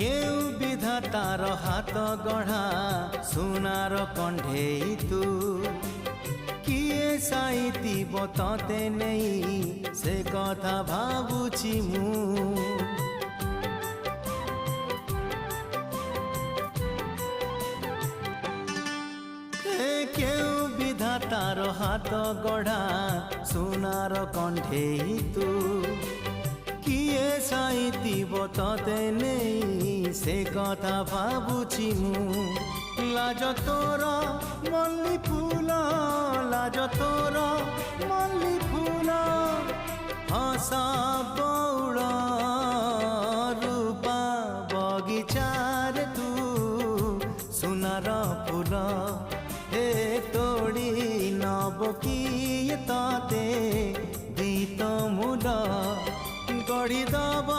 केउ विधातार हाथ गढ़ा सुनार कंढेई तू किए साइती बतते नहीं से कथा भावुची मु केउ विधातार हाथ गढ़ा सुनार कंढेई तू किए साइती बतते नहीं से कथा भावुची मु लाज तोर मल्ली फूल लाज तोर मल्ली फूल हसा बौड़ रूपा बगीचार तू सुनार फूल हे तोड़ी नब किए तते गीत मूल गढ़ी दब